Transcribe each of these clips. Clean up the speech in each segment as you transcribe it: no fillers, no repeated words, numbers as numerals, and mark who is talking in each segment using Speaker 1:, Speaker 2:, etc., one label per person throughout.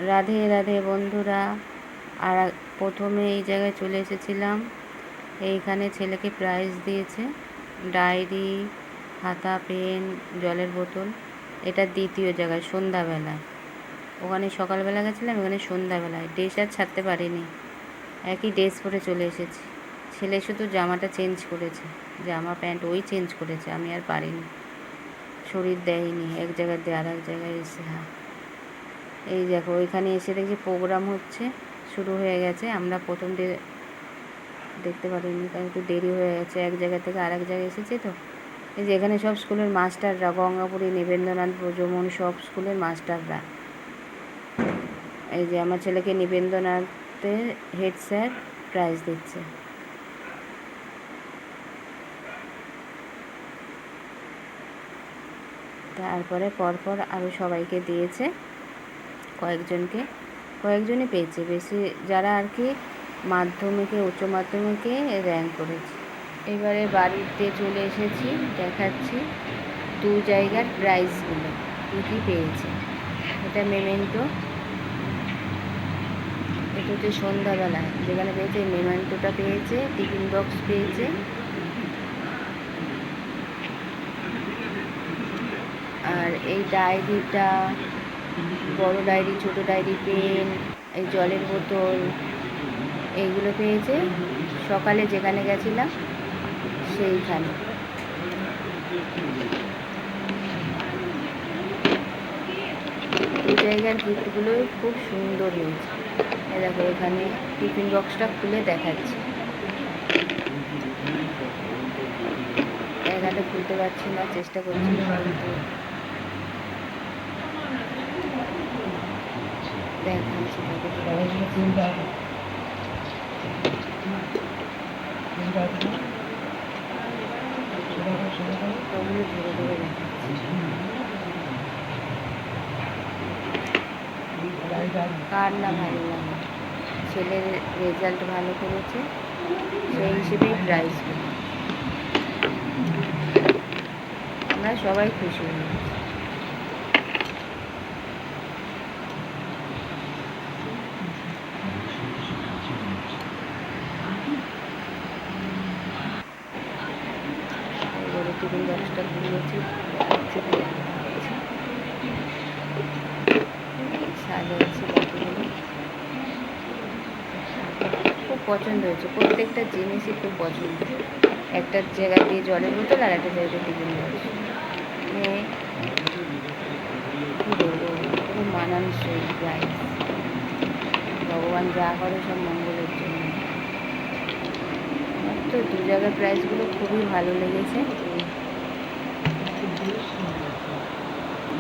Speaker 1: রাধে রাধে বন্ধুরা। আর প্রথমে এই জায়গায় চলে এসেছিলাম, এইখানে ছেলেকে প্রাইজ দিয়েছে, ডায়েরি, খাতা, পেন, জলের বোতল। এটা দ্বিতীয় জায়গায় সন্ধ্যাবেলায়, ওখানে সকালবেলা গেছিলাম, এখানে সন্ধ্যাবেলায়। ড্রেস আর ছাড়তে পারিনি, একই ড্রেস পরে চলে এসেছি। ছেলে শুধু জামাটা চেঞ্জ করেছে, জামা প্যান্ট ওই চেঞ্জ করেছে, আমি আর পারিনি, শরীর দেয়নি, এক জায়গায় দিয়ে আর এক জায়গায় এসে। হ্যাঁ, এই দেখো ওইখানে এসে দেখি প্রোগ্রাম হচ্ছে, শুরু হয়ে গেছে। আমরা প্রথম দেখতে পারিনি, কারণ একটু দেরি হয়ে গেছে, এক জায়গা থেকে আর এক জায়গায় এসেছি তো। এই যে এখানে সব স্কুলের মাস্টাররা, গঙ্গাপুরী, নিবেন্দ্রনাথ, ব্রজমন, সব স্কুলের মাস্টাররা। এই যে আমার ছেলেকে নিবেন্দ্রনাথের হেড স্যার প্রাইজ দিচ্ছে। তারপরে পরপর আরও সবাইকে দিয়েছে, কয়েকজনই পেয়েছে, বেশি যারা আর কি মাধ্যমিকে, উচ্চ মাধ্যমিকে র্যাঙ্ক করেছে। এবারে বাড়িতে চলে এসেছি, দেখাচ্ছি দু জায়গার প্রাইজগুলো কী কী পেয়েছে। এটা মেমেন্টো, এটা হচ্ছে সন্ধ্যাবেলায় যেখানে পেয়েছে, মেমেন্টোটা পেয়েছে, টিফিন বক্স পেয়েছে, আর এই ডায়েরিটা, বড় ডায়েরি, ছোট ডায়েরি, পেন, এই জলের বোতল, এইগুলো পেয়েছে সকালে যেখানে গেছিলাম সেইখানে। এই জায়গার গিফটগুলোই খুব সুন্দর হয়েছে। দেখো এখানে টিফিন বক্সটা খুলে দেখাচ্ছি, এখানে খুলতে পারছি না, চেষ্টা করছি কিন্তু দেখাচ্ছি। ওগুলো ধরে ধরে দেখাচ্ছি। কার না ভালো লাগে, ছেলের রেজাল্ট ভালো করেছে, সেই হিসেবেই প্রাইজ পেল। আমরা সবাই খুশি হয়েছি। এবারে টিফিন বক্সটা খুলেছি, সাজিয়েছি বাকিগুলো। খুব পছন্দ হয়েছে, প্রত্যেকটা জিনিসই খুব পছন্দ। একটা জায়গা দিয়ে জলের বোতল, আর একটা জায়গায় টিফিন বক্স, কী বলবো, খুব মানানসই প্রাইস। ভগবান যা করে সব মঙ্গলের জন্য। আমার তো দু জায়গার প্রাইসগুলো খুবই ভালো লেগেছে।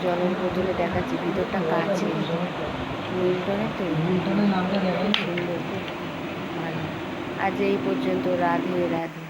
Speaker 1: জলের বোতলে দেখাচ্ছি, ভিতরটা কাছে, মিল্টনের তো সুন্দর, খুব ভালো। আজ এই পর্যন্ত। রাধে রাধে।